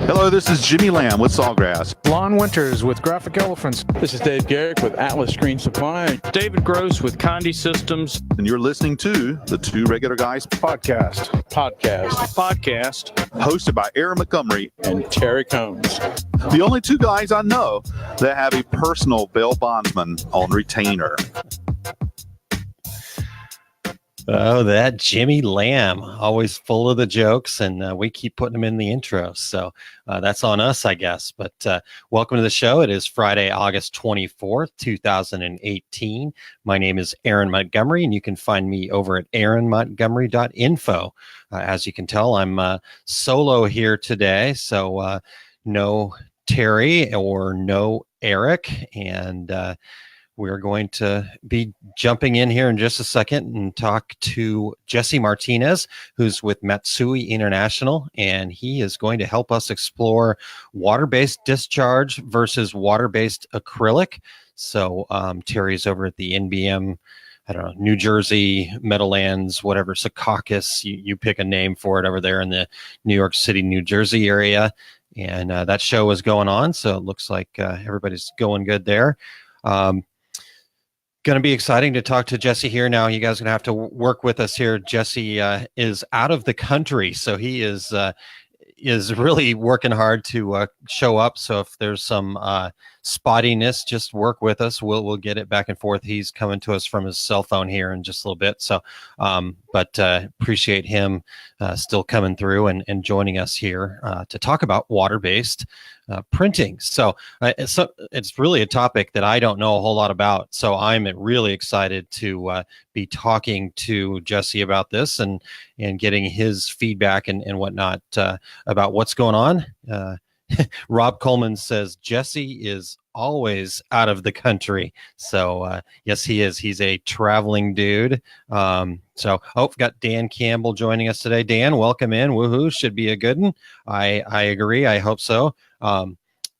Hello, this is Jimmy Lamb with Sawgrass. Lon Winters with Graphic Elephants. This is Dave Garrick with Atlas Screen Supply. David Gross with Condi Systems. And you're listening to the Two Regular Guys Podcast. hosted by Aaron Montgomery And Terry Combs. the only two guys I know that have a personal bail bondsman on retainer. Oh, that Jimmy Lamb, always full of the jokes, and we keep putting them in the intro. So that's on us, I guess. But welcome to the show. It is Friday, August 24th, 2018. My name is Aaron Montgomery, and you can find me over at aaronmontgomery.info. As you can tell, I'm solo here today. So no Terry or no Eric, and we're going to be jumping in here in just a second and talk to Jesse Martinez, who's with Matsui International, and he is going to help us explore water-based discharge versus water-based acrylic. So Terry's over at the NBM, I don't know, New Jersey, Meadowlands, whatever, Secaucus, you pick a name for it over there in the New York City, New Jersey area. And that show is going on, so it looks like everybody's going good there. Going to be exciting to talk to Jesse here now. You guys are going to have to work with us here. Jesse is out of the country, so he is really working hard to show up. So if there's some spottiness, just work with us. We'll get it back and forth. He's coming to us from his cell phone here in just a little bit. So, but appreciate him still coming through and joining us here to talk about water-based printing. So it's really a topic that I don't know a whole lot about. So I'm really excited to be talking to Jesse about this and getting his feedback and whatnot about what's going on. Rob Coleman says Jesse is always out of the country. So yes, he is. He's a traveling dude. We've got Dan Campbell joining us today. Dan, welcome in. Woohoo! Should be a good one. I agree. I hope so.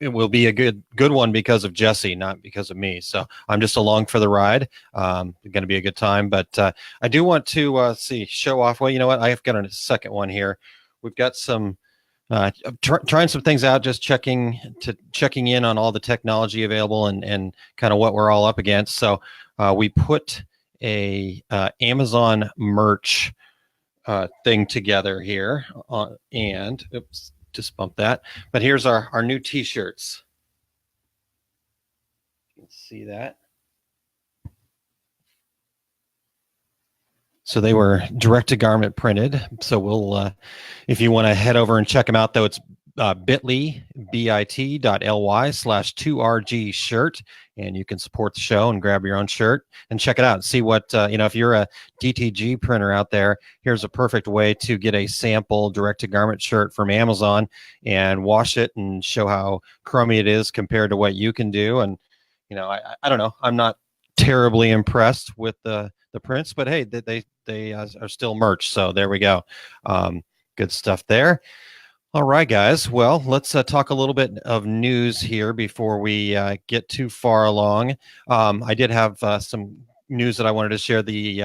It will be a good one because of Jesse, not because of me. So I'm just along for the ride. Going to be a good time. But I do want to show off. Well, you know what? I've got a second one here. We've got some trying some things out, just checking in on all the technology available and kind of what we're all up against. So we put a Amazon merch thing together here, and oops, just bumped that. But here's our new T-shirts. You can see that. So they were direct-to-garment printed. So we'll, if you want to head over and check them out, though, it's bit.ly/2RG shirt, and you can support the show and grab your own shirt and check it out and see what, if you're a DTG printer out there, here's a perfect way to get a sample direct-to-garment shirt from Amazon and wash it and show how crummy it is compared to what you can do. And, I don't know. I'm not terribly impressed with the prints, but hey, they are still merch. So there we go. Good stuff there. All right, guys. Well, let's talk a little bit of news here before we get too far along. I did have some news that I wanted to share. The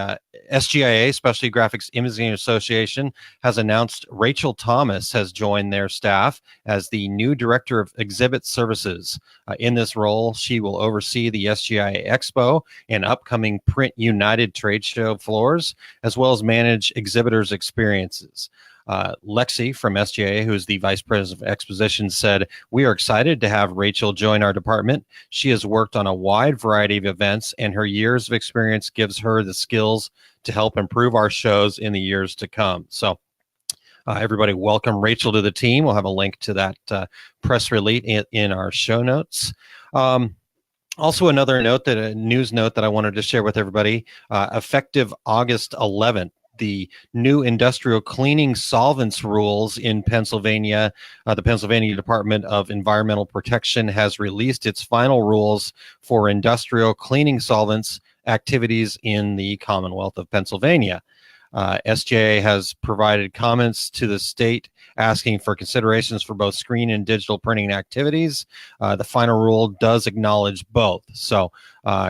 SGIA, Specialty Graphics Imaging Association, has announced Rachel Thomas has joined their staff as the new Director of Exhibit Services. In this role, she will oversee the SGIA Expo and upcoming Print United trade show floors, as well as manage exhibitors' experiences. Lexi from SGA, who is the Vice President of Exposition, said, "We are excited to have Rachel join our department. She has worked on a wide variety of events, and her years of experience gives her the skills to help improve our shows in the years to come." So everybody, welcome Rachel to the team. We'll have a link to that press release in our show notes. Also, another note, a news note that I wanted to share with everybody, effective August 11th, the new industrial cleaning solvents rules in Pennsylvania. The Pennsylvania Department of Environmental Protection has released its final rules for industrial cleaning solvents activities in the Commonwealth of Pennsylvania. SJA has provided comments to the state asking for considerations for both screen and digital printing activities. The final rule does acknowledge both. So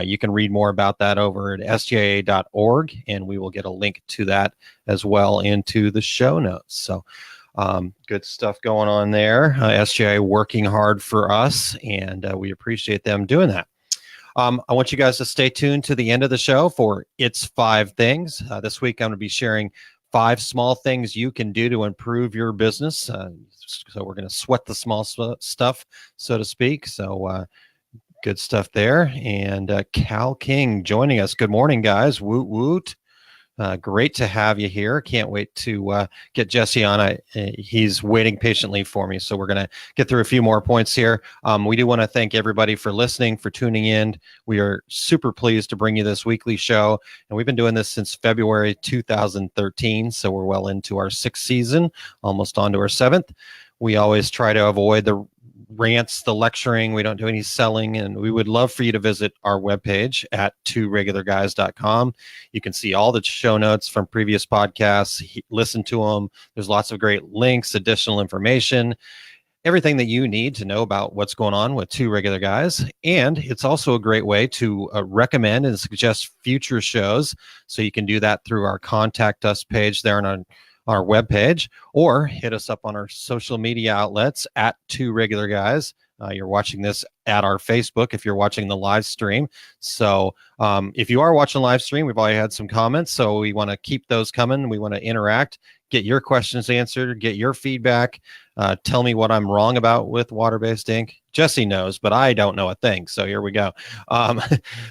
you can read more about that over at sjaa.org, and we will get a link to that as well into the show notes. So Good stuff going on there. SGI working hard for us, and we appreciate them doing that. I want you guys to stay tuned to the end of the show for It's 5 Things. This week, I'm going to be sharing 5 small things you can do to improve your business. So we're going to sweat the small stuff, so to speak. So good stuff there. And Cal King joining us. Good morning, guys. Woot woot. Great to have you here. Can't wait to get Jesse on. He's waiting patiently for me. So we're going to get through a few more points here. We do want to thank everybody for listening, for tuning in. We are super pleased to bring you this weekly show. And we've been doing this since February 2013. So we're well into our 6th season, almost on to our 7th. We always try to avoid the rants, the lecturing. We don't do any selling, and we would love for you to visit our webpage at tworegularguys.com. You can see all the show notes from previous podcasts, listen to them. There's lots of great links, additional information, everything that you need to know about what's going on with Two Regular Guys. And it's also a great way to recommend and suggest future shows. So you can do that through our Contact Us page there on our webpage, or hit us up on our social media outlets at Two Regular Guys. You're watching this at our Facebook if you're watching the live stream. So if you are watching live stream, we've already had some comments, so we want to keep those coming. We want to interact, get your questions answered, get your feedback. Tell me what I'm wrong about with Water-Based Ink. Jesse knows, but I don't know a thing. So here we go.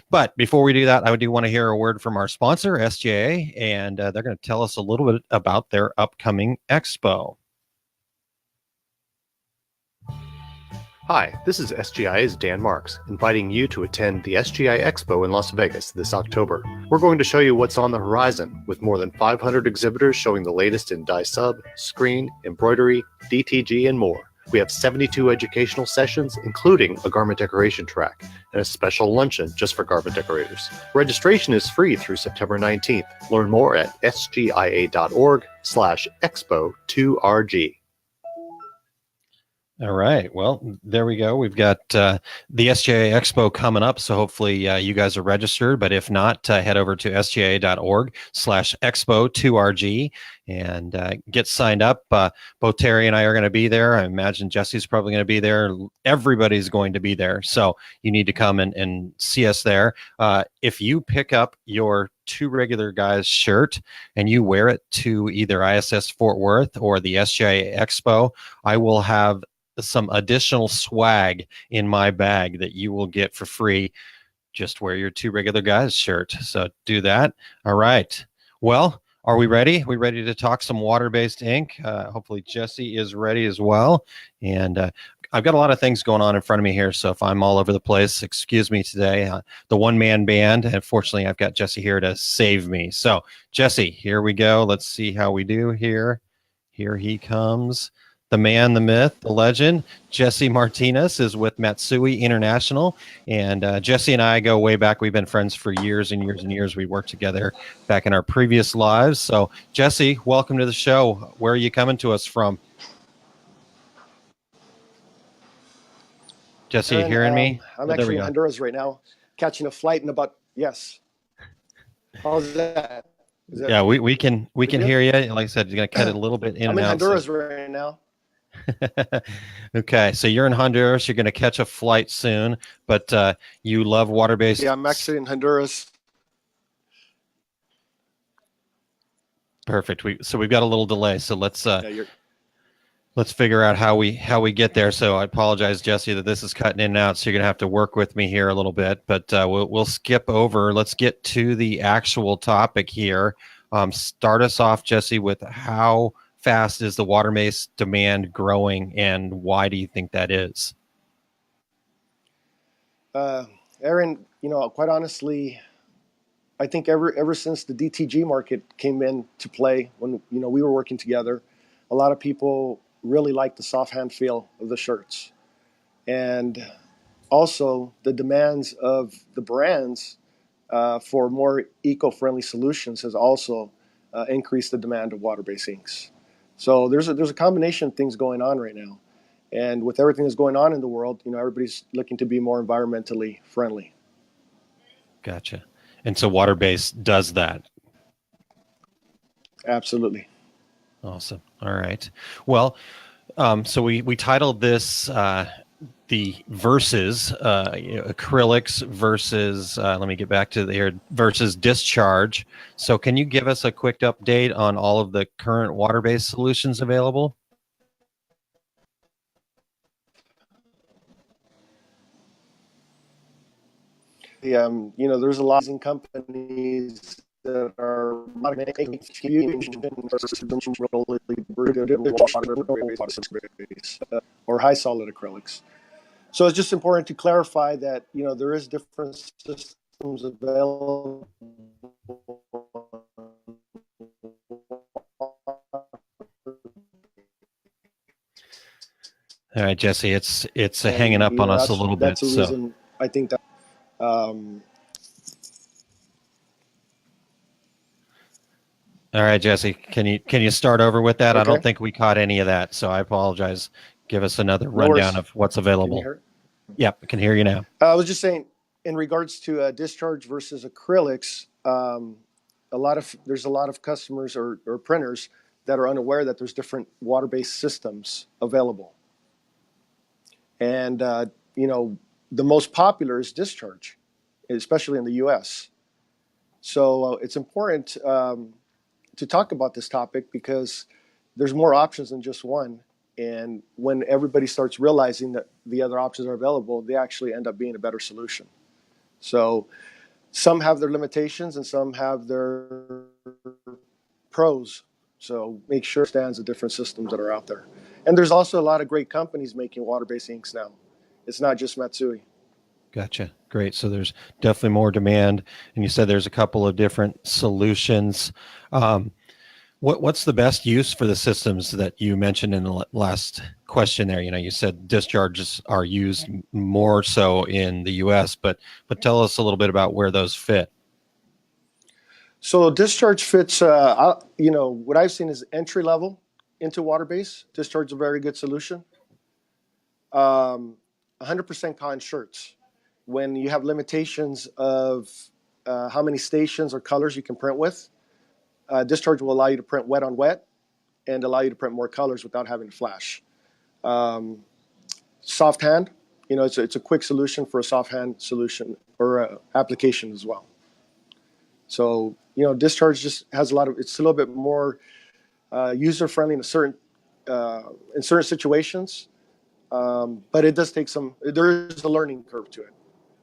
But before we do that, I do want to hear a word from our sponsor, SGA, and they're going to tell us a little bit about their upcoming expo. Hi, this is SGI's Dan Marks, inviting you to attend the SGI Expo in Las Vegas this October. We're going to show you what's on the horizon, with more than 500 exhibitors showing the latest in dye sub, screen, embroidery, DTG, and more. We have 72 educational sessions, including a garment decoration track, and a special luncheon just for garment decorators. Registration is free through September 19th. Learn more at sgia.org/expo2rg. All right. Well, there we go. We've got the SGA Expo coming up, so hopefully you guys are registered. But if not, head over to sga.org/expo2rg and get signed up. Both Terry and I are going to be there. I imagine Jesse's probably going to be there. Everybody's going to be there. So you need to come and see us there. If you pick up your Two Regular Guys shirt and you wear it to either ISS Fort Worth or the SGA Expo, I will have some additional swag in my bag that you will get for free. Just wear your Two Regular Guys shirt. So do that. All right. Well, are we ready? We ready to talk some water-based ink? Hopefully Jesse is ready as well. And I've got a lot of things going on in front of me here, so if I'm all over the place, excuse me today. The one-man band, and fortunately, I've got Jesse here to save me. So, Jesse, here we go. Let's see how we do here. Here he comes. The man, the myth, the legend, Jesse Martinez is with Matsui International. And Jesse and I go way back. We've been friends for years and years and years. We worked together back in our previous lives. So, Jesse, welcome to the show. Where are you coming to us from? Jesse, you hearing me? I'm actually in Honduras right now, catching a flight in about, yes. How's that? Yeah, we can hear you. Like I said, you're going to cut it a little bit in and out. I'm in Honduras right now. Okay, so you're in Honduras. You're going to catch a flight soon, but you love water-based. Yeah, I'm actually in Honduras. Perfect. So we've got a little delay. So let's figure out how we get there. So I apologize, Jesse, that this is cutting in and out. So you're going to have to work with me here a little bit, but we'll skip over. Let's get to the actual topic here. Start us off, Jesse, with how fast is the water-based demand growing, and why do you think that is? Aaron, quite honestly, I think ever since the DTG market came into play, when we were working together, a lot of people really like the soft hand feel of the shirts, and also the demands of the brands for more eco-friendly solutions has also increased the demand of water-based inks. So there's a combination of things going on right now, and with everything that's going on in the world, everybody's looking to be more environmentally friendly. Gotcha. And so water-based does that. Absolutely. Awesome. All right. Well, so we titled this the versus acrylics versus let me get back to here versus discharge. So can you give us a quick update on all of the current water-based solutions available? There's a lot of companies that are making or high solid acrylics. So it's just important to clarify that there is different systems available. All right, Jesse, it's hanging up on us a little bit. That's the reason I think that. All right, Jesse, can you start over with that? Okay. I don't think we caught any of that, so I apologize. Give us another rundown of what's available. Yep, I can hear you now. I was just saying, in regards to discharge versus acrylics, there's a lot of customers or printers that are unaware that there's different water-based systems available. And the most popular is discharge, especially in the U.S. So it's important to talk about this topic because there's more options than just one. And when everybody starts realizing that the other options are available, they actually end up being a better solution. So some have their limitations and some have their pros. So make sure it stands the different systems that are out there. And there's also a lot of great companies making water-based inks now. It's not just Matsui. Gotcha. Great. So there's definitely more demand. And you said there's a couple of different solutions. What's the best use for the systems that you mentioned in the last question there? You said discharges are used more so in the U.S., but tell us a little bit about where those fit. So discharge fits, what I've seen is entry level into water-based. Discharge is a very good solution. 100% cotton shirts. When you have limitations of how many stations or colors you can print with, discharge will allow you to print wet on wet and allow you to print more colors without having to flash. Soft hand, it's a quick solution for a soft hand solution or application as well. So, discharge just has it's a little bit more user friendly in certain situations, but it does take there is a learning curve to it,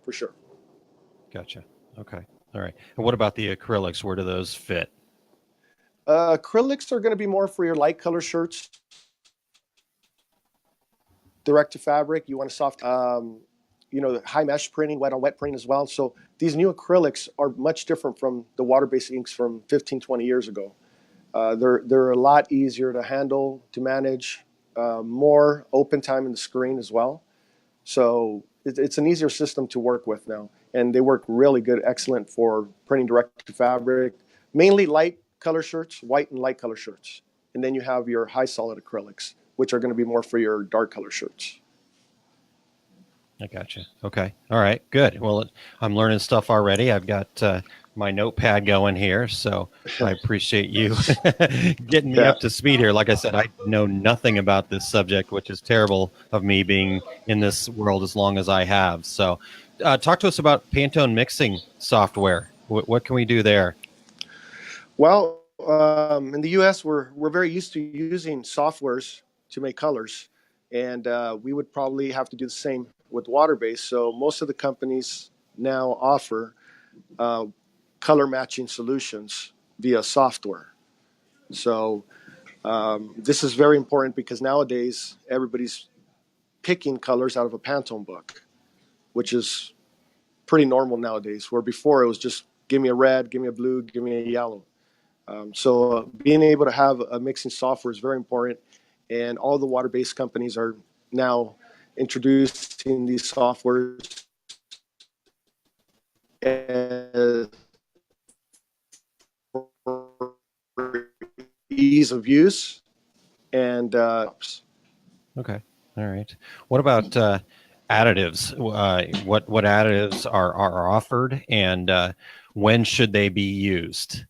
for sure. Gotcha. Okay. All right. And what about the acrylics? Where do those fit? Acrylics are going to be more for your light color shirts, direct to fabric. You want a soft, high mesh printing, wet on wet printing as well. So these new acrylics are much different from the water-based inks from 15, 20 years ago. They're a lot easier to handle, to manage, more open time in the screen as well. So it's an easier system to work with now. And they work really good, excellent for printing direct to fabric, mainly light color shirts, white and light color shirts. And then you have your high solid acrylics, which are going to be more for your dark color shirts. I gotcha. Okay. All right. Good. Well, I'm learning stuff already. I've got my notepad going here, so I appreciate you getting me up to speed here. Like I said, I know nothing about this subject, which is terrible of me being in this world as long as I have. So talk to us about Pantone mixing software. What can we do there? Well, in the U.S., we're very used to using softwares to make colors, and we would probably have to do the same with water-based. So most of the companies now offer color matching solutions via software. So this is very important because nowadays everybody's picking colors out of a Pantone book, which is pretty normal nowadays, where before it was just give me a red, give me a blue, give me a yellow. So being able to have a mixing software is very important, and all the water-based companies are now introducing these softwares as ease of use and Okay. All right. What about additives? What additives are offered, and when should they be used?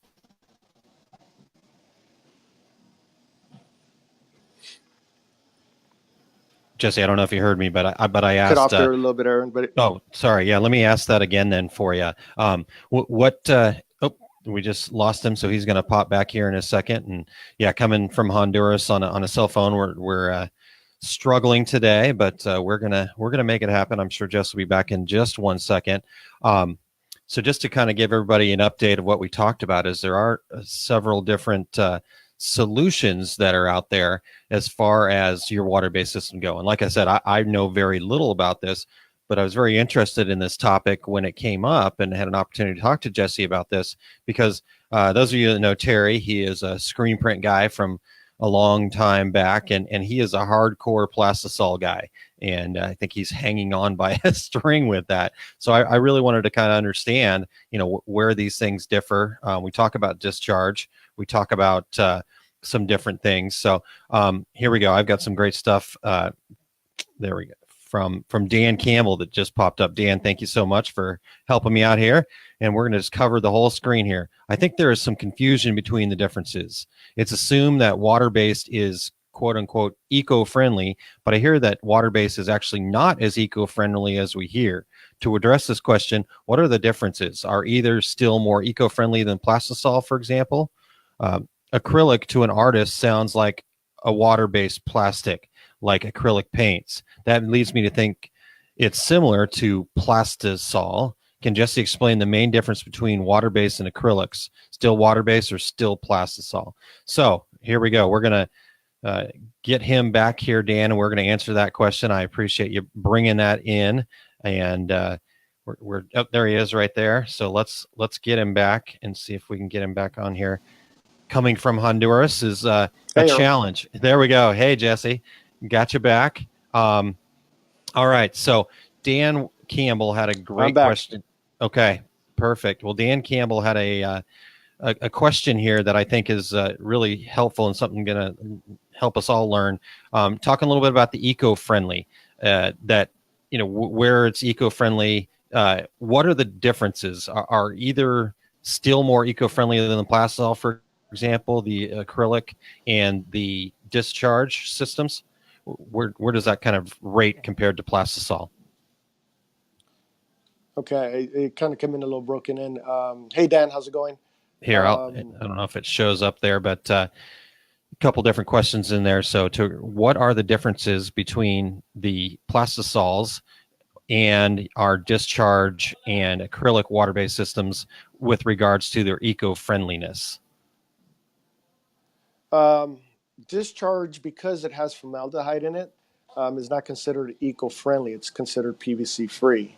Jesse, I don't know if you heard me, but I Cut off asked. there a little bit, Aaron. But Oh, sorry. Yeah, let me ask that again then for you. Oh, we just lost him, so he's going to pop back here in a second. And yeah, coming from Honduras on a cell phone, we're struggling today, but we're gonna make it happen. I'm sure Jess will be back in just one second. So just to kind of give everybody an update of what we talked about, is there are several different solutions that are out there as far as your water-based system go. And like I said, I know very little about this, but I was very interested in this topic when it came up and had an opportunity to talk to Jesse about this, because those of you that know Terry, he is a screen print guy from a long time back, and he is a hardcore plastisol guy. And I think he's hanging on by a string with that. So I really wanted to kind of understand, where these things differ. We talk about discharge. We talk about some different things. So here we go. I've got some great stuff. There we go. From Dan Campbell that just popped up. Dan, thank you so much for helping me out here. And we're going to just cover the whole screen here. I think there is some confusion between the differences. It's assumed that water-based is quote unquote eco-friendly, but I hear that water-based is actually not as eco-friendly as we hear. To address this question, what are the differences? Are either still more eco-friendly than plastisol, for example? Acrylic to an artist sounds like a water-based plastic, like acrylic paints. That leads me to think it's similar to plastisol. Can Jesse explain the main difference between water-based and acrylics? Still water-based or still plastisol? So here we go. We're going to get him back here, Dan, and we're going to answer that question. I appreciate you bringing that in. And we're there he is right there. So let's get him back and see if we can get him back on here. Coming from Honduras is a challenge. There we go. Hey, Jesse. Got you back. All right. So Dan Campbell had a great question. Okay, perfect. Well, Dan Campbell had a question here that I think is really helpful and something going to help us all learn. Talking a little bit about the eco-friendly, that, where it's eco-friendly, what are the differences? Are either still more eco-friendly than the plastisol, for example, the acrylic and the discharge systems? Where does that kind of rate compared to plastisol? okay, it kind of came in a little broken in. Hey Dan, how's it going? Here, I don't know if it shows up there, but a couple different questions in there. So, what are the differences between the plastisols and our discharge and acrylic water-based systems with regards to their eco-friendliness? Discharge, because it has formaldehyde in it, is not considered eco-friendly. It's considered PVC-free.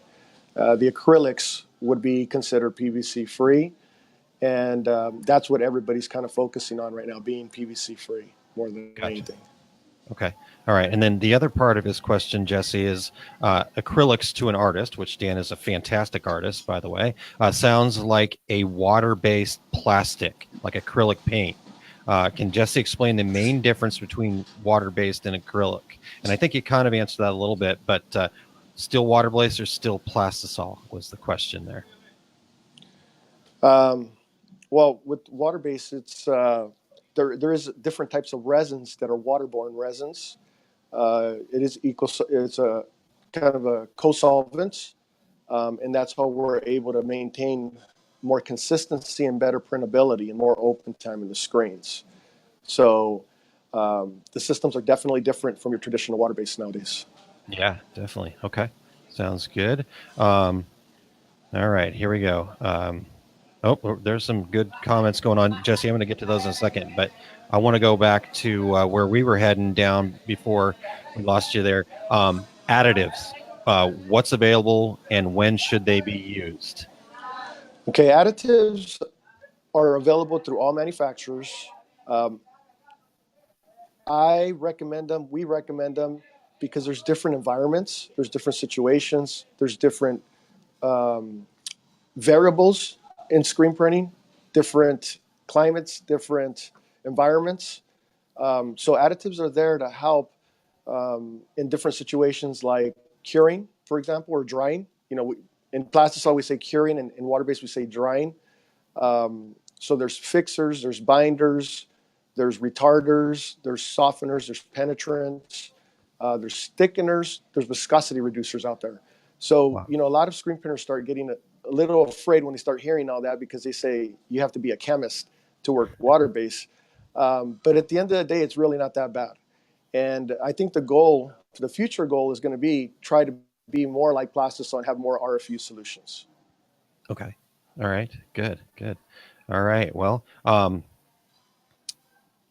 The acrylics would be considered PVC-free, and that's what everybody's kind of focusing on right now, being PVC-free more than anything. Okay. All right. And then the other part of his question, Jesse, is acrylics to an artist, which Dan is a fantastic artist, by the way, sounds like a water-based plastic, like acrylic paint. Can Jesse explain the main difference between water-based and acrylic? And I think you kind of answered that a little bit, but still water-based or still plastisol was the question there. Well, with water-based, it's there is different types of resins that are waterborne resins. It's a kind of a co-solvent, and that's how we're able to maintain more consistency and better printability and more open time in the screens. So the systems are definitely different from your traditional water-based nowadays. Yeah, definitely. Okay. Sounds good. All right, here we go. There's some good comments going on. Jesse, I'm going to get to those in a second, but I want to go back to where we were heading down before we lost you there. Additives, what's available and when should they be used? Okay, additives are available through all manufacturers. I recommend them. We recommend them because there's different environments, there's different situations, there's different variables in screen printing, different climates, different environments. So additives are there to help in different situations like curing, for example, or drying. In plastisol we say curing, and in water-based we say drying. So there's fixers, there's binders, there's retarders, there's softeners, there's penetrants. there's thickeners, there's viscosity reducers out there. So, Wow. a lot of screen printers start getting a little afraid when they start hearing all that, because they say you have to be a chemist to work water-based. But at the end of the day, it's really not that bad. And I think the future goal is going to be try to be more like plastisol and have more RFU solutions. Okay. All right. Good. All right. Well,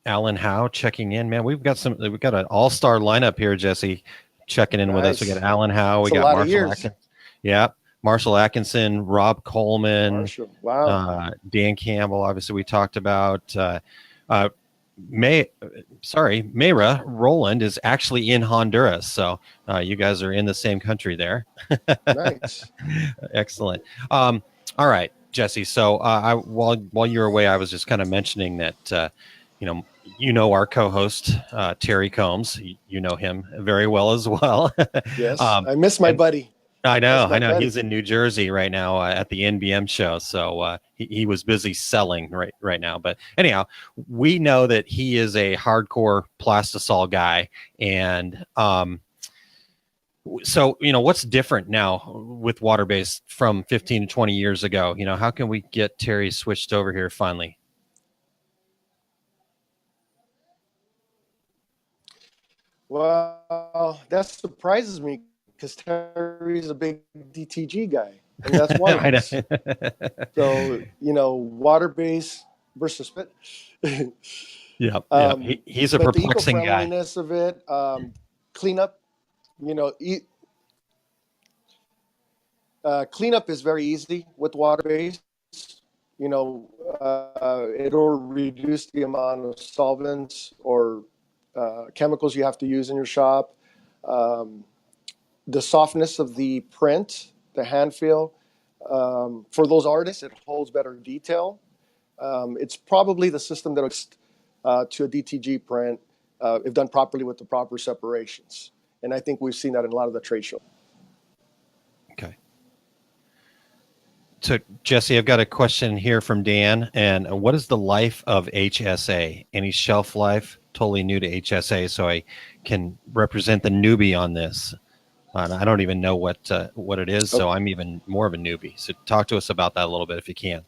Alan Howe checking in, man. We've got an all-star lineup here, Jesse, checking in with us. We got Alan Howe. We got Marshall Atkinson. Yeah. Marshall Atkinson, Rob Coleman, Marshall. Wow. Dan Campbell. Obviously we talked about, Mayra Roland is actually in Honduras. So, you guys are in the same country there. Nice. Excellent. All right, Jesse. So, while you're away, I was just kind of mentioning that, our co-host, Terry Combs, you know him very well as well. Yes. I miss my buddy. I know. Buddy. He's in New Jersey right now at the NBM show. So he was busy selling right now. But anyhow, we know that he is a hardcore plastisol guy. And so, what's different now with water-based from 15 to 20 years ago? How can we get Terry switched over here finally? Well, that surprises me, because Terry's a big DTG guy, and that's one. I know. So, water-based versus spit. Yeah. He's a but perplexing the guy. eco-friendliness of it, cleanup, cleanup is very easy with water-based. It'll reduce the amount of solvents or chemicals you have to use in your shop. The softness of the print, the hand feel, for those artists, it holds better detail. It's probably the system that to a DTG print if done properly with the proper separations. And I think we've seen that in a lot of the trade shows. Okay. So, Jesse, I've got a question here from Dan. And what is the life of HSA? Any shelf life? Totally new to HSA, so I can represent the newbie on this. I don't even know what it is, so I'm even more of a newbie. So talk to us about that a little bit if you can.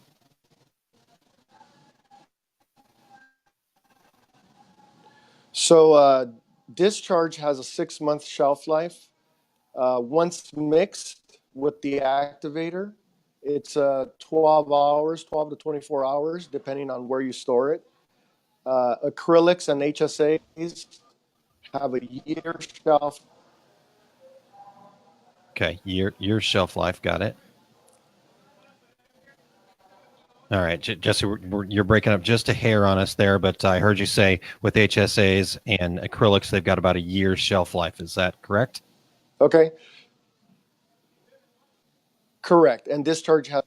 So Discharge has a 6-month shelf life. Once mixed with the activator, it's 12 to 24 hours, depending on where you store it. Acrylics and HSAs have a year shelf. Okay, year shelf life. Got it. All right, Jesse, you're breaking up just a hair on us there, but I heard you say with HSAs and acrylics, they've got about a year shelf life. Is that correct? Okay. Correct. And Discharge has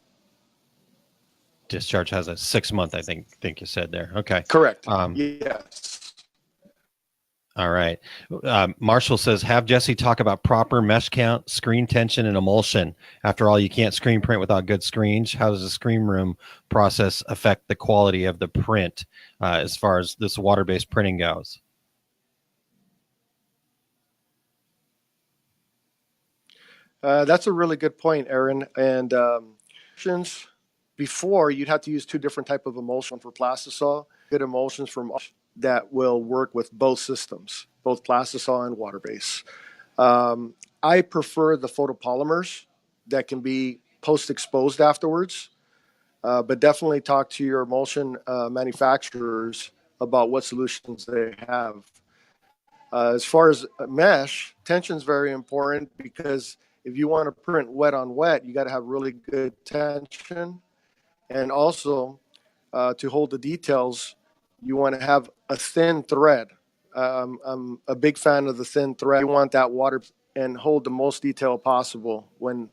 a 6-month, I think you said there. Okay. Correct. Yes. All right. Marshall says, have Jesse talk about proper mesh count, screen tension, and emulsion. After all, you can't screen print without good screens. How does the screen room process affect the quality of the print as far as this water-based printing goes? That's a really good point, Aaron. And before, you'd have to use 2 different type of emulsion for plastisol. Good emulsions from that will work with both systems, both plastisol and water-based. I prefer the photopolymers that can be post-exposed afterwards, but definitely talk to your emulsion manufacturers about what solutions they have. As far as mesh, tension is very important, because if you want to print wet on wet, you got to have really good tension. And also, to hold the details, you want to have a thin thread. I'm a big fan of the thin thread. You want that water and hold the most detail possible. When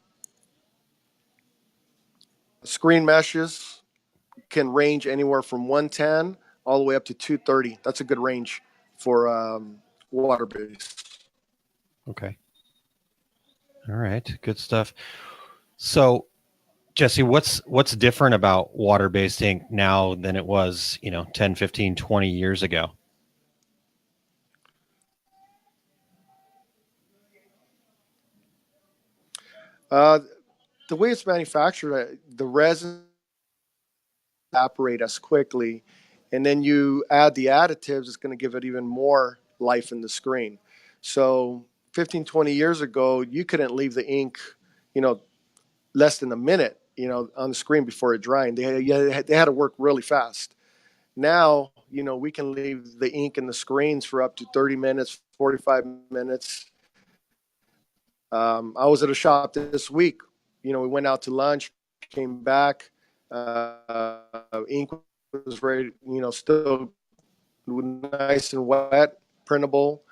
screen meshes can range anywhere from 110 all the way up to 230. That's a good range for water-based. Okay. All right. Good stuff. So, Jesse, what's different about water-based ink now than it was, 10, 15, 20 years ago? Uh, the way it's manufactured, the resin evaporate as quickly, and then you add the additives, it's going to give it even more life in the screen. So 15, 20 years ago, you couldn't leave the ink, you know, less than a minute, you know, on the screen before it dried. They had to work really fast. Now, you know, we can leave the ink in the screens for up to 30 minutes, 45 minutes. I was at a shop this week. You know, we went out to lunch, came back, ink was ready, you know, still nice and wet, printable,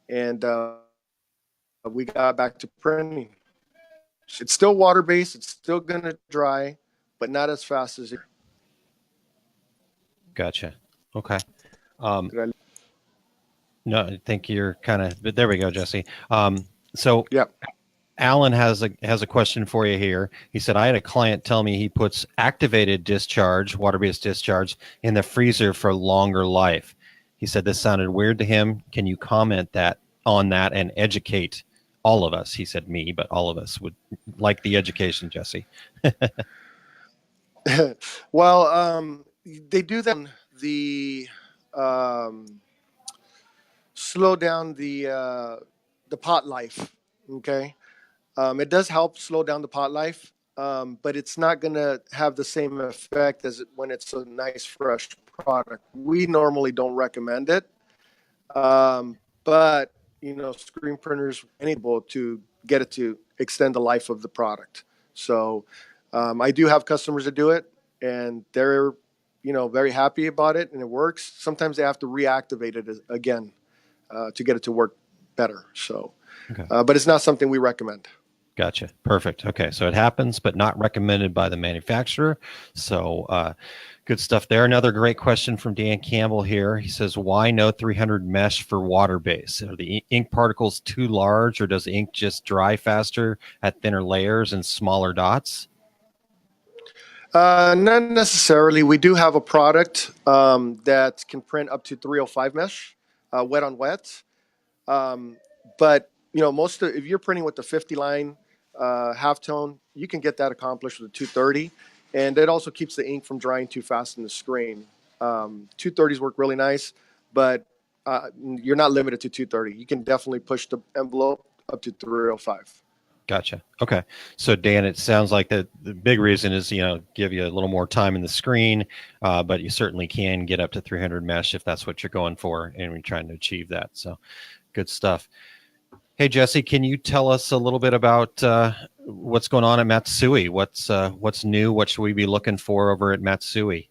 and we got back to printing. It's still water based. It's still going to dry, but not as fast as it. Gotcha. Okay. Did I- No, I think you're kind of, but there we go, Jesse. So Yep. Alan has a question for you here. He said, I had a client tell me he puts activated discharge, water-based discharge, in the freezer for longer life. He said this sounded weird to him. Can you comment on that and educate all of us? He said me, but all of us would like the education, Jesse. Well, they do that. The slow down the pot life. Okay. It does help slow down the pot life, but it's not going to have the same effect as when it's a nice, fresh product. We normally don't recommend it, but you know, screen printers are able to get it to extend the life of the product. So I do have customers that do it, and they're, you know, very happy about it, and it works. Sometimes they have to reactivate it again to get it to work better. So, Okay. but it's not something we recommend. Gotcha. Perfect. Okay. So it happens, but not recommended by the manufacturer. So good stuff there. Another great question from Dan Campbell here. He says, why no 300 mesh for water base? Are the ink particles too large, or does the ink just dry faster at thinner layers and smaller dots? Not necessarily. We do have a product that can print up to 305 mesh, wet on wet. But you know, if you're printing with the 50 line halftone, you can get that accomplished with a 230, and it also keeps the ink from drying too fast in the screen. 230s work really nice, but you're not limited to 230. You can definitely push the envelope up to 305. Gotcha. Okay. So Dan, it sounds like the big reason is, you know, give you a little more time in the screen, but you certainly can get up to 300 mesh if that's what you're going for and we're trying to achieve that. So good stuff. Hey, Jesse, can you tell us a little bit about what's going on at Matsui? What's new? What should we be looking for over at Matsui?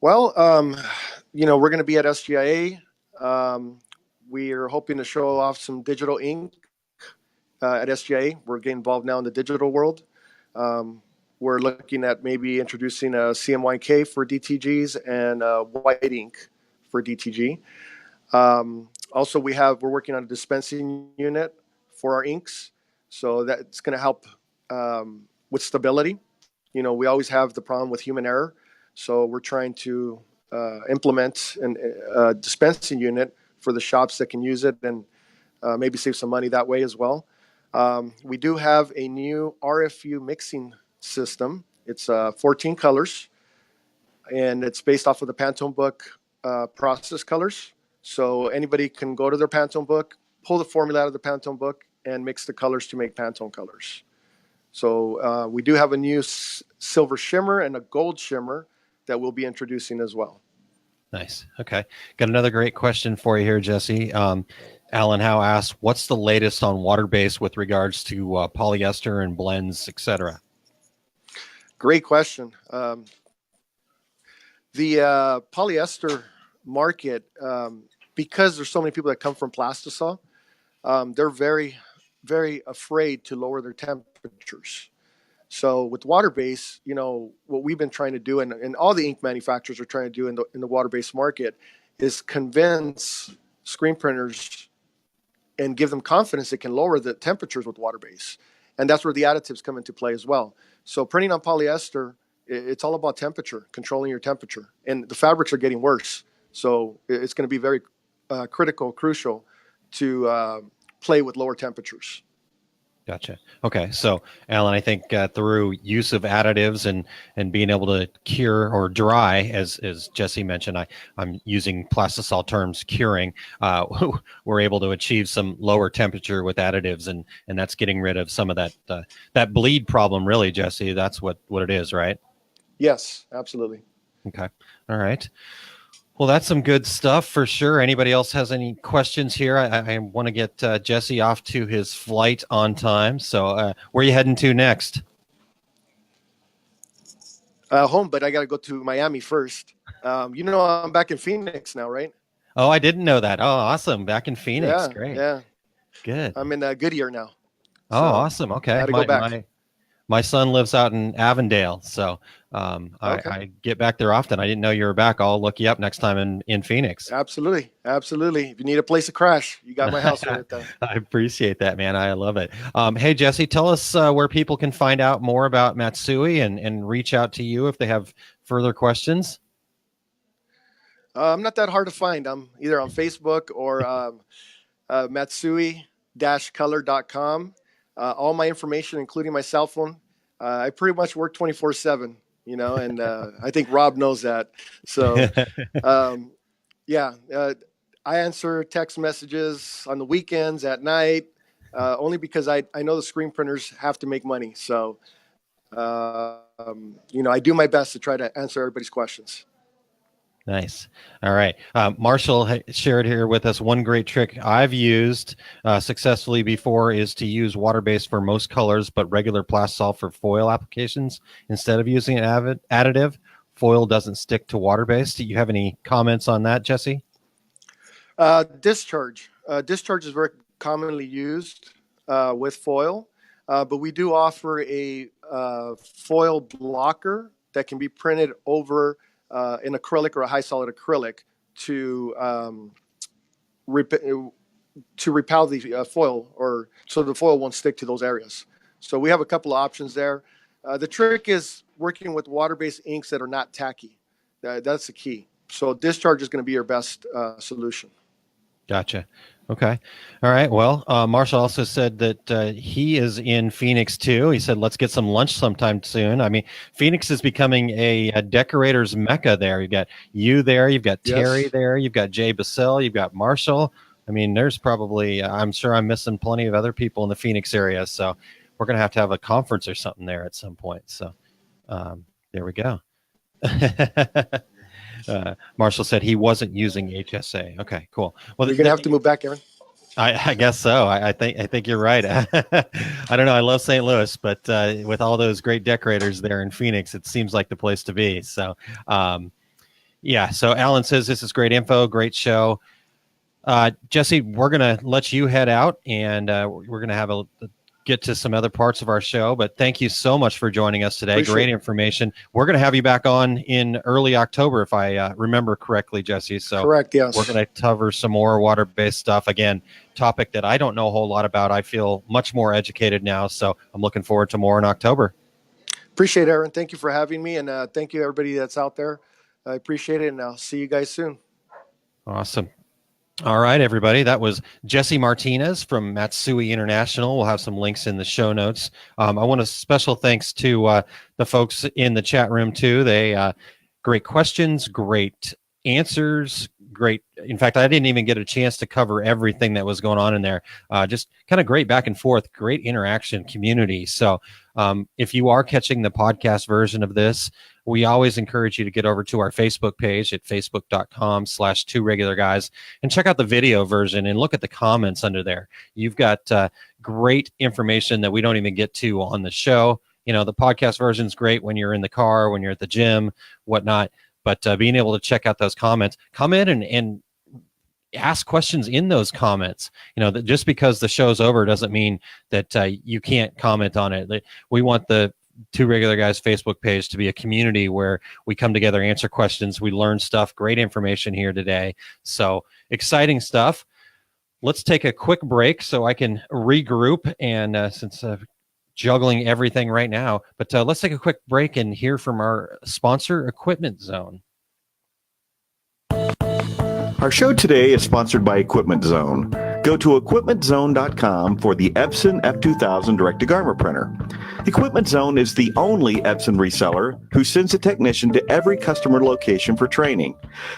Well, you know, we're going to be at SGIA. We are hoping to show off some digital ink at SGIA. We're getting involved now in the digital world. We're looking at maybe introducing a CMYK for DTGs and white ink for DTG. Also, we're working on a dispensing unit for our inks, so that's going to help with stability. You know, we always have the problem with human error, so we're trying to implement a dispensing unit for the shops that can use it and maybe save some money that way as well. We do have a new RFU mixing system. It's 14 colors, and it's based off of the Pantone book process colors. So anybody can go to their Pantone book, pull the formula out of the Pantone book, and mix the colors to make Pantone colors. So we do have a new silver shimmer and a gold shimmer that we'll be introducing as well. Nice. Okay. Got another great question for you here, Jesse. Alan Howe asks, what's the latest on Waterbase with regards to polyester and blends, etc.? Great question. The polyester market, because there's so many people that come from plastisol, they're very, very afraid to lower their temperatures. So with water-based, you know, what we've been trying to do, and all the ink manufacturers are trying to do in the water-based market, is convince screen printers and give them confidence they can lower the temperatures with water-based. And that's where the additives come into play as well. So printing on polyester, it's all about temperature, controlling your temperature. And the fabrics are getting worse. So it's going to be very crucial to play with lower temperatures. Gotcha. Okay. So, Alan, I think through use of additives and being able to cure or dry, as Jesse mentioned, I'm using plastisol terms, curing, we're able to achieve some lower temperature with additives, and that's getting rid of some of that bleed problem, really, Jesse. That's what it is, right? Yes, absolutely. Okay. All right. Well, that's some good stuff for sure. Anybody else has any questions here? I want to get Jesse off to his flight on time. So where are you heading to next? Home, but I got to go to Miami first. I'm back in Phoenix now, right? Oh, I didn't know that. Oh, awesome. Back in Phoenix. Yeah, Great. yeah. Good. I'm in Goodyear now. Oh, awesome. Okay. Got to go back. My son lives out in Avondale, so Okay. I get back there often. I didn't know you were back. I'll look you up next time in Phoenix. Absolutely. If you need a place to crash, you got my house right there. I appreciate that, man. I love it. Hey, Jesse, tell us where people can find out more about Matsui and reach out to you if they have further questions. I'm not that hard to find. I'm either on Facebook or Matsui-color.com. All my information, including my cell phone. I pretty much work 24/7, and I think Rob knows that. So, I answer text messages on the weekends, at night, only because I know the screen printers have to make money. So, I do my best to try to answer everybody's questions. Nice. All right. Marshall shared here with us one great trick I've used successfully before is to use water-based for most colors, but regular plastisol for foil applications instead of using an additive. Foil doesn't stick to water-based. Do you have any comments on that, Jesse? Discharge. Discharge is very commonly used with foil, but we do offer a foil blocker that can be printed over in acrylic or a high solid acrylic to repel the foil, or so the foil won't stick to those areas. So we have a couple of options there. The trick is working with water-based inks that are not tacky. That's the key. So discharge is going to be your best solution. Gotcha. Okay. All right. Well, Marshall also said that he is in Phoenix too. He said, let's get some lunch sometime soon. I mean, Phoenix is becoming a decorator's mecca there. You've got you there. You've got Terry there. You've got Jay Bassell. You've got Marshall. I mean, there's probably, I'm sure I'm missing plenty of other people in the Phoenix area. So we're going to have a conference or something there at some point. So there we go. Marshall said he wasn't using HSA. Okay, cool. Well, you're gonna have to move back, Aaron. I guess so. I think you're right. I don't know. I love St. Louis, but with all those great decorators there in Phoenix, it seems like the place to be. So, yeah. So Alan says this is great info, great show. Jesse, we're gonna let you head out, and we're gonna have get to some other parts of our show, but thank you so much for joining us today. Great information. We're going to have you back on in early October, if I remember correctly, Jesse. So correct, yes. We're going to cover some more water-based stuff. Again, topic that I don't know a whole lot about. I feel much more educated now, so I'm looking forward to more in October. Appreciate it, Aaron. Thank you for having me, and thank you, everybody that's out there. I appreciate it, and I'll see you guys soon. Awesome. All right, everybody. That was Jesse Martinez from Matsui International. We'll have some links in the show notes. I want a special thanks to the folks in the chat room, too. They great questions, great answers, great. In fact, I didn't even get a chance to cover everything that was going on in there. Just kind of great back and forth, great interaction, community. So if you are catching the podcast version of this, we always encourage you to get over to our Facebook page at facebook.com/2regularguys and check out the video version and look at the comments under there. You've got great information that we don't even get to on the show. You know, the podcast version is great when you're in the car, when you're at the gym, whatnot. But being able to check out those comments, come in and ask questions in those comments. You know, that just because the show's over doesn't mean that you can't comment on it. We want the Two Regular Guys Facebook page to be a community where we come together, answer questions, we learn stuff, great information here today. So exciting stuff. Let's take a quick break so I can regroup, and since juggling everything right now, but let's take a quick break and hear from our sponsor, Equipment Zone. Our show today is sponsored by Equipment Zone. Go to equipmentzone.com for the Epson F2000 direct-to-garment printer. Equipment Zone is the only Epson reseller who sends a technician to every customer location for training.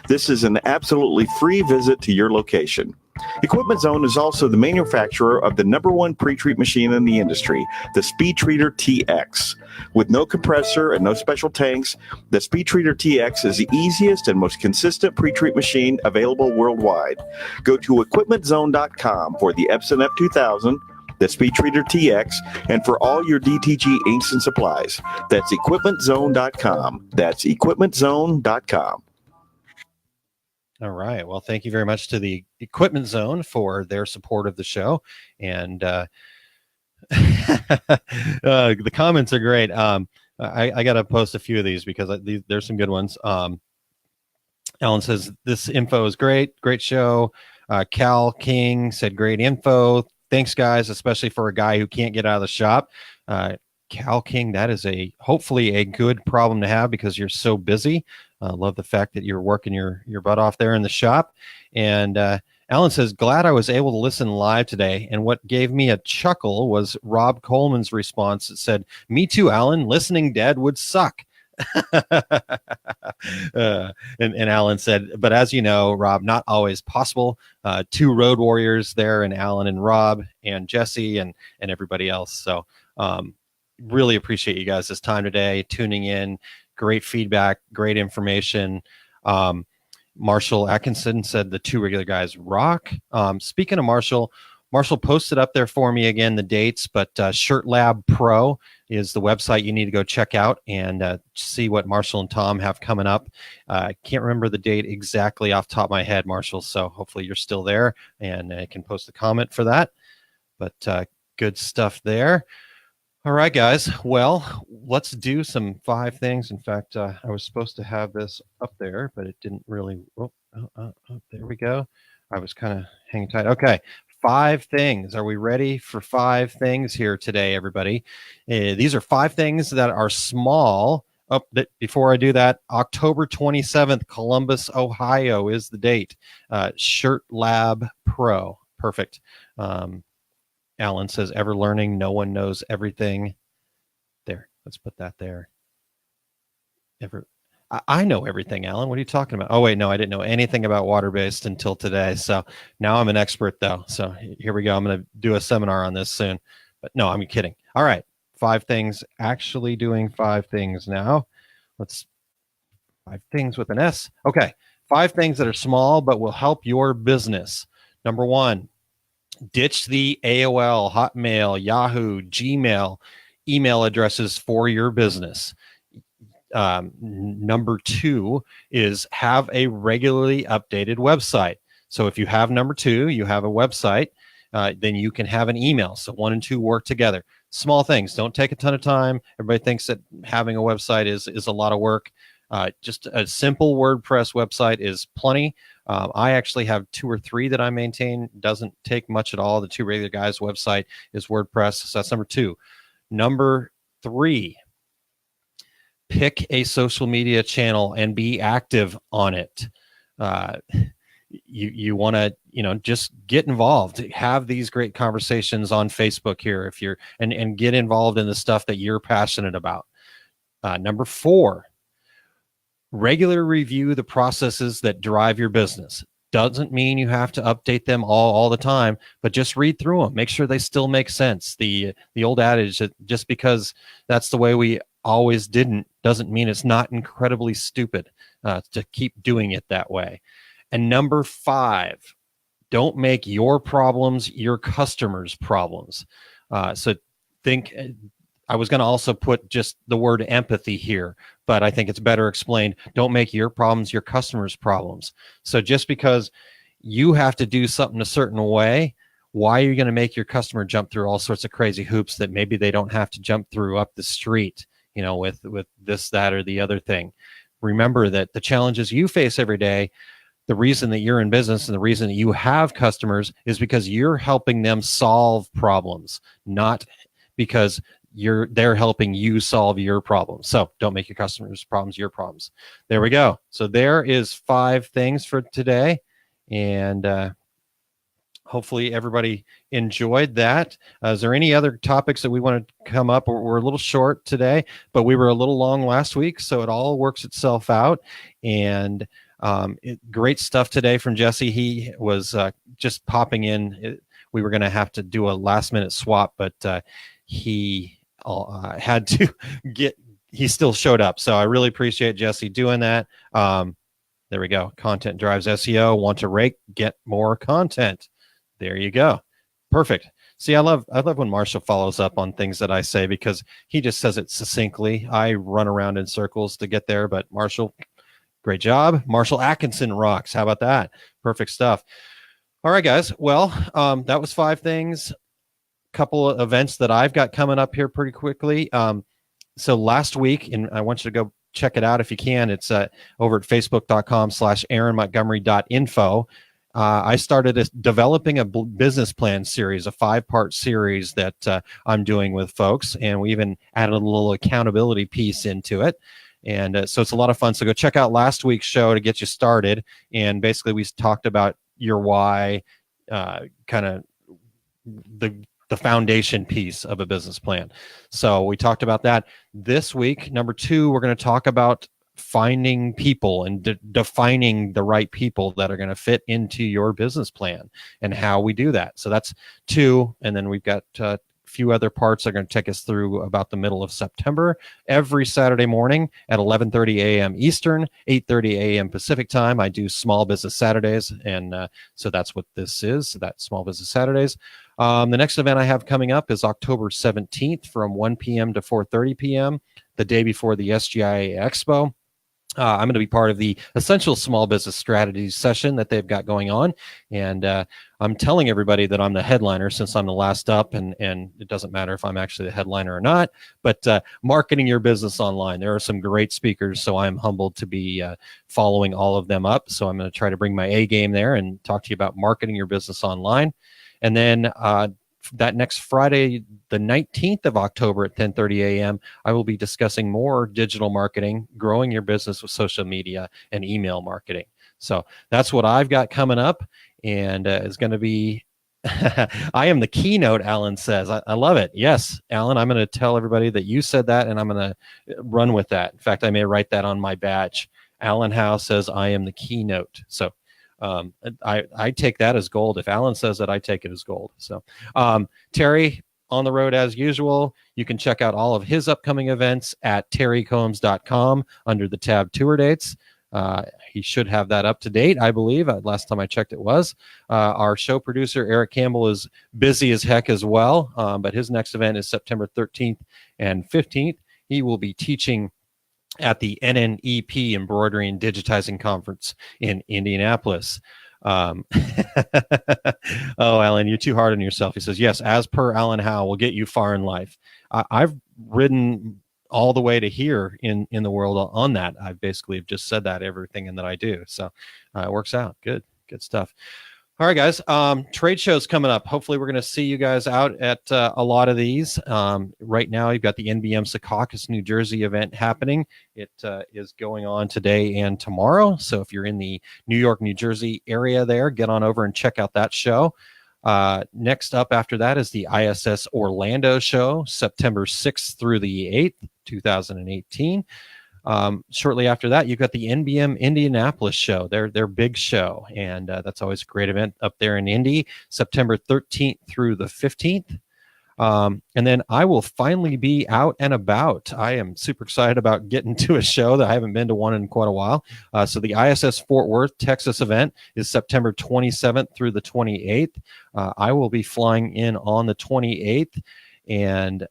This is an absolutely free visit to your location. Equipment Zone is also the manufacturer of the #1 pre-treat machine in the industry, the Speed Treater TX. With no compressor and no special tanks, the Speed Treater TX is the easiest and most consistent pre-treat machine available worldwide. Go to equipmentzone.com for the Epson F2000, the Speed Treater TX, and for all your DTG inks and supplies. That's equipmentzone.com. That's equipmentzone.com. All right. Well, thank you very much to the Equipment Zone for their support of the show. And the comments are great. I got to post a few of these because there's some good ones. Alan says, this info is great. Great show. Cal King said, great info. Thanks, guys, especially for a guy who can't get out of the shop. Cal King, that is hopefully a good problem to have because you're so busy. Love the fact that you're working your butt off there in the shop. And Alan says, glad I was able to listen live today. And what gave me a chuckle was Rob Coleman's response. It said, me too, Alan. Listening dead would suck. And Alan said, but as you know, Rob, not always possible. Two road warriors there, and Alan and Rob and Jesse and everybody else. So really appreciate you guys this time today, tuning in. Great feedback, great information. Marshall Atkinson said the two regular guys rock. Speaking of Marshall posted up there for me again the dates, but Shirt Lab Pro is the website you need to go check out and see what Marshall and Tom have coming up. I can't remember the date exactly off the top of my head, Marshall, so hopefully you're still there and I can post a comment for that. But good stuff there. All right, guys. Well, let's do some 5 things. In fact, I was supposed to have this up there, but it didn't really. There we go. I was kind of hanging tight. Okay. 5 things. Are we ready for 5 things here today, everybody? These are 5 things that are small. Before I do that, October 27th, Columbus, Ohio is the date. Shirt Lab Pro. Perfect. Alan says, ever learning, no one knows everything. There, let's put that there. I know everything, Alan. What are you talking about? Oh, wait, no, I didn't know anything about water-based until today. So now I'm an expert, though. So here we go. I'm going to do a seminar on this soon. But no, I'm kidding. All right, 5 things. Actually doing 5 things now. 5 things with an S. Okay, 5 things that are small but will help your business. Number 1. Ditch the AOL, Hotmail, Yahoo, Gmail email addresses for your business. Number 2 is have a regularly updated website. So if you have number 2, you have a website, then you can have an email. So 1 and 2 work together. Small things. Don't take a ton of time. Everybody thinks that having a website is a lot of work. Just a simple WordPress website is plenty. I actually have 2 or 3 that I maintain. Doesn't take much at all. The 2 regular guys' website is WordPress. So that's number 2. Number 3, pick a social media channel and be active on it. You want to, just get involved. Have these great conversations on Facebook here if you're and get involved in the stuff that you're passionate about. Number 4. Regular review the processes that drive your business. Doesn't mean you have to update them all the time, but just read through them. Make sure they still make sense. The old adage that just because that's the way we always didn't doesn't mean it's not incredibly stupid to keep doing it that way. And number 5, don't make your problems your customers' problems. So think. I was going to also put just the word empathy here, but I think it's better explained. Don't make your problems your customers' problems. So just because you have to do something a certain way, why are you going to make your customer jump through all sorts of crazy hoops that maybe they don't have to jump through up the street, with this, that, or the other thing? Remember that the challenges you face every day, the reason that you're in business and the reason that you have customers is because you're helping them solve problems, not because they're helping you solve your problems. So don't make your customers' problems your problems. There we go. So there is 5 things for today. And hopefully everybody enjoyed that. Is there any other topics that we want to come up? We're a little short today, but we were a little long last week, so it all works itself out. And great stuff today from Jesse. He was just popping in. We were going to have to do a last minute swap, but he had to he still showed up. So I really appreciate Jesse doing that. There we go. Content drives SEO. Want to rate? Get more content. There you go. Perfect. See, I love when Marshall follows up on things that I say, because he just says it succinctly. I run around in circles to get there, but Marshall, great job. Marshall Atkinson rocks. How about that? Perfect stuff. All right, guys. Well, that was 5 things. Couple of events that I've got coming up here pretty quickly. So last week, and I want you to go check it out if you can. It's over at facebook.com/aaronmontgomery.info. I started developing a business plan series, a 5-part series that I'm doing with folks, and we even added a little accountability piece into it. And so it's a lot of fun. So go check out last week's show to get you started. And basically, we talked about your why, kind of the foundation piece of a business plan. So we talked about that. This week, number 2, we're going to talk about finding people and defining the right people that are going to fit into your business plan and how we do that. So that's 2. And then we've got a few other parts that are going to take us through about the middle of September. Every Saturday morning at 11:30 a.m. Eastern, 8:30 a.m. Pacific time, I do Small Business Saturdays. And so that's what this is, that Small Business Saturdays. The next event I have coming up is October 17th from 1 p.m. to 4:30 p.m., the day before the SGIA Expo. I'm going to be part of the Essential Small Business Strategies session that they've got going on. And I'm telling everybody that I'm the headliner since I'm the last up, and it doesn't matter if I'm actually the headliner or not, but marketing your business online. There are some great speakers, so I'm humbled to be following all of them up. So I'm going to try to bring my A game there and talk to you about marketing your business online. And then that next Friday, the 19th of October at 10:30 a.m., I will be discussing more digital marketing, growing your business with social media and email marketing. So that's what I've got coming up, and it's going to be, I am the keynote, Alan says. I love it. Yes, Alan, I'm going to tell everybody that you said that, and I'm going to run with that. In fact, I may write that on my badge. Alan Howe says, I am the keynote. So I take that as gold. If Alan says that, I take it as gold. So Terry, on the road as usual. You can check out all of his upcoming events at terrycombs.com under the tab tour dates. He should have that up to date, I believe. Last time I checked, it was. Our show producer, Eric Campbell, is busy as heck as well, but his next event is September 13th and 15th. He will be teaching at the NNEP Embroidery and Digitizing Conference in Indianapolis. Oh, Alan, you're too hard on yourself. He says, yes, as per Alan Howe, will get you far in life. I've ridden all the way to here in the world on that. I basically have just said that everything that I do. So it works out. Good stuff. All right, guys. Trade shows coming up. Hopefully, we're going to see you guys out at a lot of these. Right now, you've got the NBM Secaucus, New Jersey event happening. It is going on today and tomorrow. So if you're in the New York, New Jersey area there, get on over and check out that show. Next up after that is the ISS Orlando show, September 6th through the 8th, 2018. Shortly after that, you've got the NBM Indianapolis show, their big show, and that's always a great event up there in Indy, September 13th through the 15th. And then I will finally be out and about. I am super excited about getting to a show that I haven't been to one in quite a while. So the ISS Fort Worth, Texas event is September 27th through the 28th. I will be flying in on the 28th, and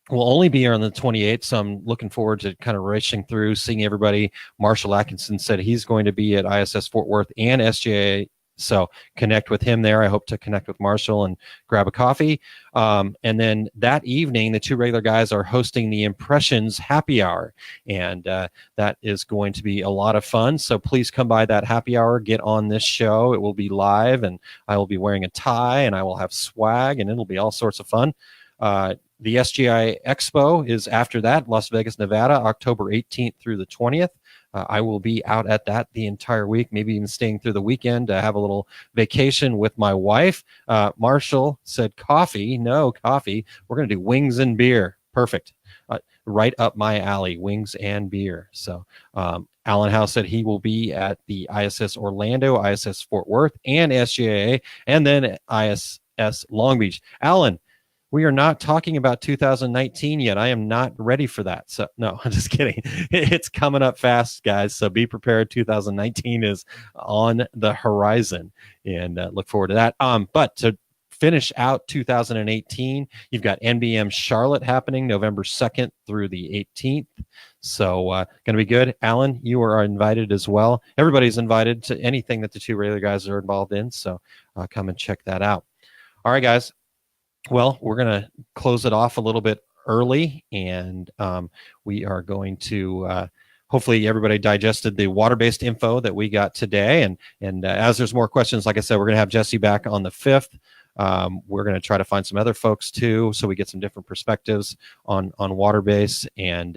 we'll only be here on the 28th, so I'm looking forward to kind of racing through, seeing everybody. Marshall Atkinson said he's going to be at ISS Fort Worth and SGA, so connect with him there. I hope to connect with Marshall and grab a coffee. And then that evening, the two regular guys are hosting the Impressions Happy Hour, and that is going to be a lot of fun. So please come by that happy hour, get on this show. It will be live, and I will be wearing a tie, and I will have swag, and it'll be all sorts of fun. The SGI Expo is after that, Las Vegas, Nevada, October 18th through the 20th. I will be out at that the entire week, maybe even staying through the weekend to have a little vacation with my wife. Marshall said coffee. No coffee. We're going to do wings and beer. Perfect. Right up my alley, wings and beer. So Alan House said he will be at the ISS Orlando, ISS Fort Worth, and SGIA, and then ISS Long Beach. Alan, we are not talking about 2019 yet. I am not ready for that. So no, I'm just kidding. It's coming up fast, guys. So be prepared. 2019 is on the horizon, and look forward to that. But to finish out 2018, you've got NBM Charlotte happening November 2nd through the 18th. So going to be good. Alan, you are invited as well. Everybody's invited to anything that the two regular guys are involved in. So come and check that out. All right, guys. Well, we're going to close it off a little bit early, and we are going to hopefully everybody digested the water-based info that we got today. And as there's more questions, like I said, we're going to have Jesse back on the 5th. We're going to try to find some other folks too, so we get some different perspectives on Waterbase, and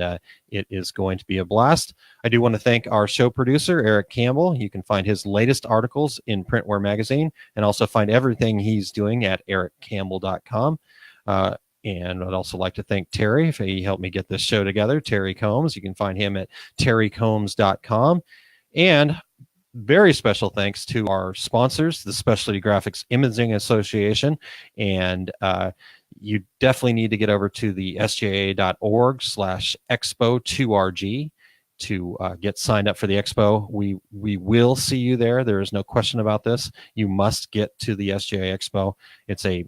it is going to be a blast. I do want to thank our show producer, Eric Campbell. You can find his latest articles in Printwear Magazine, and also find everything he's doing at ericcampbell.com. And I'd also like to thank Terry, if he helped me get this show together, Terry Combs. You can find him at terrycombs.com. And very special thanks to our sponsors, the Specialty Graphics Imaging Association. And you definitely need to get over to the sgaa.org/expo2rg to get signed up for the expo. We will see you there. There is no question about this. You must get to the SGA Expo. It's a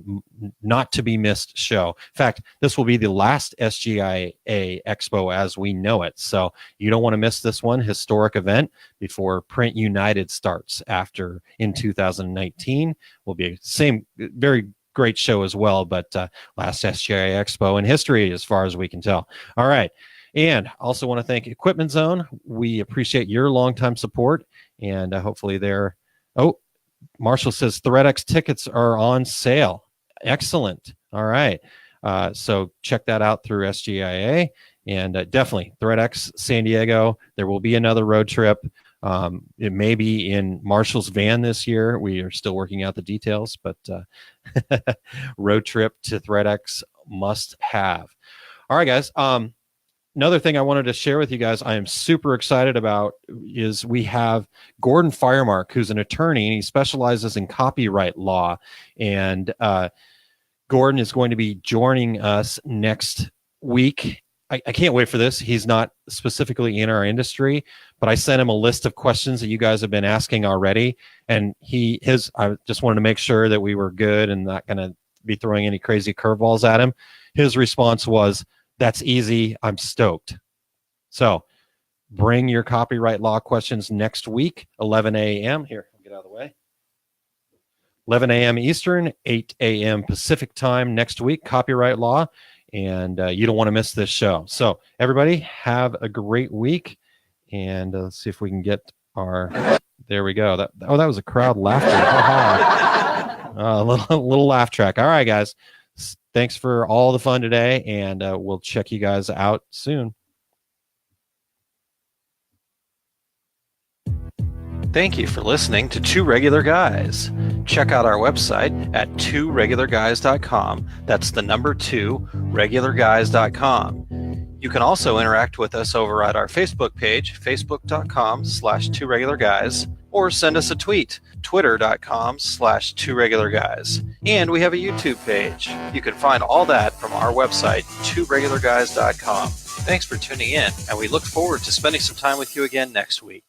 not to be missed show. In fact, this will be the last SGIA Expo as we know it. So you don't want to miss this one historic event before Print United starts after in 2019. Will be a same very great show as well, but last SGIA Expo in history as far as we can tell. All right. And also want to thank Equipment Zone. We appreciate your longtime support, and hopefully they're. Oh, Marshall says ThreadX tickets are on sale. Excellent. All right. So check that out through SGIA, and definitely ThreadX San Diego. There will be another road trip. It may be in Marshall's van this year. We are still working out the details, but road trip to ThreadX must have. All right, guys. Another thing I wanted to share with you guys, I am super excited about, is we have Gordon Firemark, who's an attorney, and he specializes in copyright law. And Gordon is going to be joining us next week. I can't wait for this. He's not specifically in our industry, but I sent him a list of questions that you guys have been asking already. And I just wanted to make sure that we were good and not going to be throwing any crazy curveballs at him. His response was, "That's easy. I'm stoked." So bring your copyright law questions next week, 11 a.m. Here, I'll get out of the way. 11 a.m. Eastern, 8 a.m. Pacific time next week, copyright law. And you don't want to miss this show. So everybody have a great week. And let's see if we can get our, there we go. That was a crowd laughter. A little laugh track. All right, guys. Thanks for all the fun today, and we'll check you guys out soon. Thank you for listening to Two Regular Guys. Check out our website at tworegularguys.com. That's the number 2, regularguys.com. You can also interact with us over at our Facebook page, facebook.com/tworegularguys, or send us a tweet, twitter.com/tworegularguys. And we have a YouTube page. You can find all that from our website, tworegularguys.com. Thanks for tuning in, and we look forward to spending some time with you again next week.